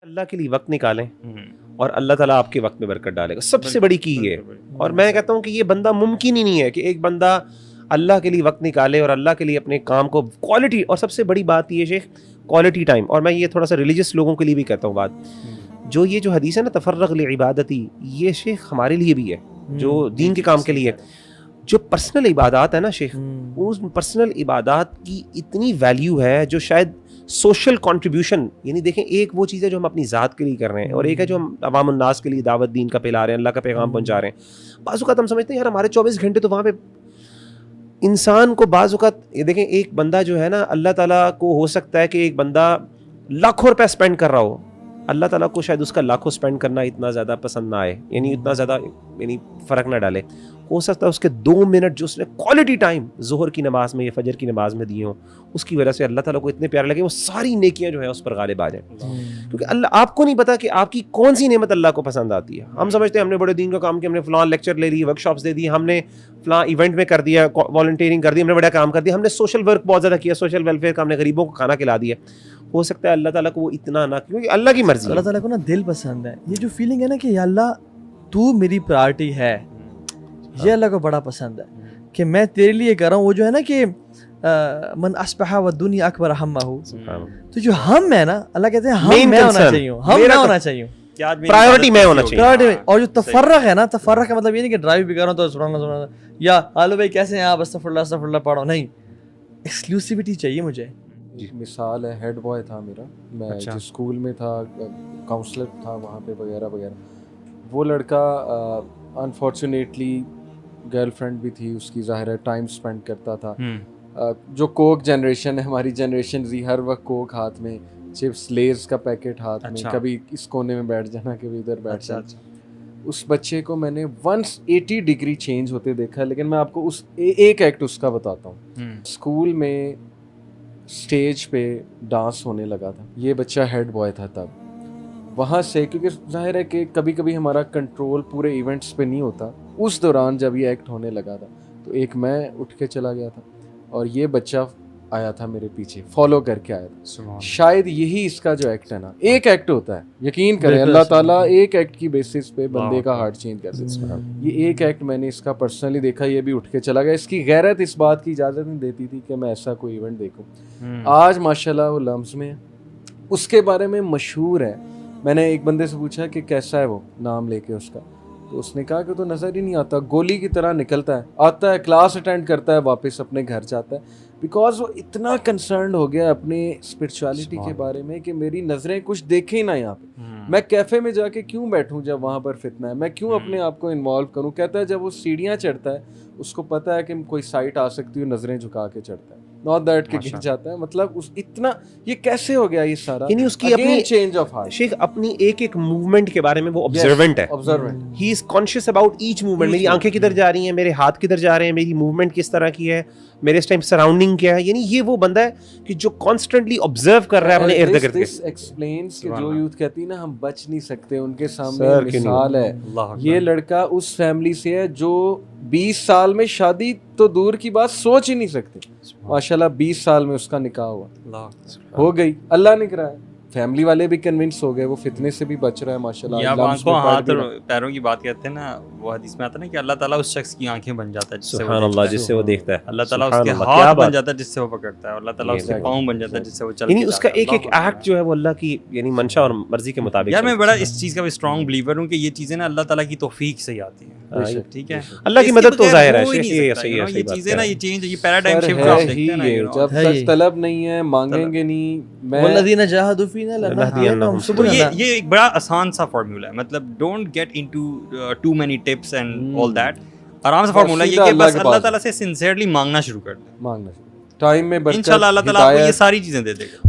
अल्लाह के लिए वक्त निकालें और अल्लाह ताला आपके वक्त में बरकत डालेगा, सबसे बड़ी की है। और मैं कहता हूँ कि ये बंदा मुमकिन ही नहीं है कि एक बंदा अल्लाह के लिए वक्त निकाले और अल्लाह के लिए अपने काम को क्वालिटी, और सबसे बड़ी बात ये शेख क्वालिटी टाइम। और मैं ये थोड़ा सा रिलीजियस लोगों के लिए भी कहता हूँ बात, जो ये जो हदीस है ना तफर्रग लिइबादती, ये शेख हमारे लिए भी है जो दीन के काम के लिए है। जो पर्सनल इबादत है ना शेख, उस पर्सनल इबादत की इतनी वैल्यू है जो शायद सोशल कंट्रीब्यूशन, यानी देखें एक वो चीज़ है जो हम अपनी ज़ात के लिए कर रहे हैं और एक है जो हम अवाम उन्नास के लिए दावत दीन का फैला रहे हैं, अल्लाह का पैगाम पहुंचा रहे हैं। बाज़ औक़ात हम समझते हैं यार हमारे 24 घंटे तो वहाँ पे इंसान को, बाज़ औक़ात ये देखें एक बंदा जो है ना, अल्लाह ताला को हो सकता है कि एक बंदा लाखों रुपए स्पेंड कर रहा हो, अल्लाह ताला को शायद उसका लाखों स्पेंड करना इतना ज़्यादा पसंद ना आए, यानी इतना ज़्यादा यानी फ़र्क ना डाले। हो सकता है उसके 2 मिनट जो उसने क्वालिटी टाइम ज़ोहर की नमाज में या फजर की नमाज में दिए हों, उसकी वजह से अल्लाह ताला को इतने प्यारे लगे, वो सारी नेकियां जो है उस पर गालिब आ जाए। क्योंकि अल्लाह आपको नहीं पता कि आपकी कौन सी नेमत अल्लाह को पसंद आती है। हम समझते हैं हमने बड़े दीन का काम किया, हमने फ़लाँ लेक्चर ले ली, वर्कशॉप्स दे दी, हमने फ़लाँ इवेंट में कर दिया, वॉलंटियरिंग कर दी, हमने बड़ा काम कर दिया, हमने सोशल वर्क बहुत ज़्यादा किया, सोशल वेलफेयर का, हमने गरीबों को खाना खिला दिया। हो सकता है अल्लाह ताला को वो इतना ना, क्योंकि अल्लाह की मर्जी, अल्लाह ताला को ना दिल पसंद है। ये जो फीलिंग है ना कि या अल्लाह तू मेरी प्रायोरिटी है, ये अल्लाह को बड़ा पसंद है कि मैं तेरे लिए कर रहा हूँ। वो जो है ना कि मन अस्बहा व दुनिया अकबर हम्महू, तो जो हम है ना, अल्लाह कहते हैं हम मैं होना चाहिए, हम मैं होना चाहिए, प्रायोरिटी मैं होना चाहिए। और जो तफर्रक है ना, तफर्रक का मतलब ये नहीं कि ड्राइव भी कर रहा हूँ तो सुना या आलू भाई कैसे हैं आप, अस्तगफुरुल्लाह पढ़ो, नहीं, एक्सक्लूसिविटी चाहिए मुझे। मिसाल है, हेड बॉय था मेरा, मैं जिस स्कूल में था, काउंसलर था वहाँ पे वगैरह वगैरह। वो लड़का अनफॉर्चुनेटली गर्लफ्रेंड भी थी उसकी, ज़ाहिर है टाइम स्पेंड करता था। जो कोक जनरेशन है, हमारी जनरेशन जी, हर वक्त कोक हाथ में, चिप्स लेज का पैकेट हाथ में, कभी इस कोने में बैठ जाना, कभी इधर बैठ जाना। उस बच्चे को मैंने 180 डिग्री चेंज होते देखा है। लेकिन मैं आपको उस एक एक्ट उसका बताता हूँ। स्कूल में स्टेज पे डांस होने लगा था, ये बच्चा हेड बॉय था तब। वहाँ से, क्योंकि जाहिर है कि कभी कभी हमारा कंट्रोल पूरे इवेंट्स पे नहीं होता, उस दौरान जब ये एक्ट होने लगा था तो एक मैं उठ के चला गया था और ये बच्चा आया था मेरे पीछे, फॉलो करके आया था। शायद यही इसका जो एक्ट है ना, एक एक्ट होता है, यकीन करें अल्लाह ताला एक एक्ट की बेसिस पे बंदे का हार्ट चेंज कर देता है। ये एक एक्ट मैंने इसका पर्सनली देखा, ये भी उठ के चला गया। इसकी गैरत इस बात की इजाज़त नहीं देती थी कि मैं ऐसा कोई इवेंट देखूं। आज माशाल्लाह वो लम्स में है, उसके बारे में मशहूर है। मैंने एक बंदे से पूछा कि कैसा है वो, नाम लेके उसका, तो उसने कहा कि तो नज़र ही नहीं आता, गोली की तरह निकलता है, आता है, क्लास अटेंड करता है, वापस अपने घर जाता है। बिकॉज वो इतना कंसर्न हो गया अपनी स्पिरिचुअलिटी के बारे में कि मेरी नज़रें कुछ देखें ना यहाँ पे। मैं कैफ़े में जाके क्यों बैठूं जब वहाँ पर फितना है, मैं क्यों अपने आप को इन्वॉल्व करूँ। कहता है जब वो सीढ़ियाँ चढ़ता है उसको पता है कि कोई साइट आ सकती है, नज़रें झुका के चढ़ता है, नॉट दैट के गिर जाता है। मतलब उस इतना ये कैसे हो गया ये सारा, यानी उसकी अपनी चेंज ऑफ हार्ट, शेख अपनी एक एक मूवमेंट के बारे में वो ऑब्जर्वेंट है, he is conscious about each movement. मेरी आंखें किधर जा रही हैं, मेरे हाथ किधर जा रहे हैं, मेरी मूवमेंट किस तरह की है, मेरे इस टाइम सराउंडिंग क्या है। यानी ये वो बंदा है कि जो कॉन्स्टेंटली ऑब्जर्व कर रहा है अपने इर्द गिर्द। दिस एक्सप्लेन्स कि जो यूथ कहती है ना हम बच नहीं सकते, उनके सामने मिसाल है। ये लड़का उस फैमिली से है जो 20 साल में शादी तो दूर की बात सोच ही नहीं सकते, माशाल्लाह 20 साल में उसका निकाह हुआ, हो गई, अल्लाह ने कराया। फैमिली वाले भी कन्विंस हो गए, वो फितने से भी बच रहा है माशाल्लाह। या आंखों हाथ और पैरों की बात करते हैं ना, वो हदीस में आता है ना कि अल्लाह ताला उस शख्स की आंखें बन जाता है जिससे वो देखता है, अल्लाह ताला उसके हाथ बन जाता है जिससे वो पकड़ता है, अल्लाह ताला उसके पाँव बन जाता है जिससे वो चलता है। यानी उसका एक एक एक्ट जो है वो अल्लाह की यानी मंशा और मर्जी के मुताबिक। यार मैं बड़ा इस चीज़ का भी स्ट्रॉन्ग बिलीवर हूँ कि ये चीज़ें ना अल्लाह ताला की तौफीक से ही आती हैं, ठीक है, अल्लाह की मदद तो जाहिर है, ये चीज़ें ना, ये चेंज, ये पैराडाइम शिफ्ट आप देखते हैं ना, जब तक तलब नहीं है मांगेंगे नहीं। वल्लज़ीना जाहदू फीना लनहदियन्नहुम सुबुलना, ये एक बड़ा आसान सा फार्मूला है। मतलब don't get into two many tips and all that. आराम से फार्मूला ये कि बस अल्लाह ताला से सिंसियरली मांगना शुरू कर दे, मांगना टाइम में बरकत, इंशाल्लाह अल्लाह ताला आपको ये सारी चीजें दे देगा।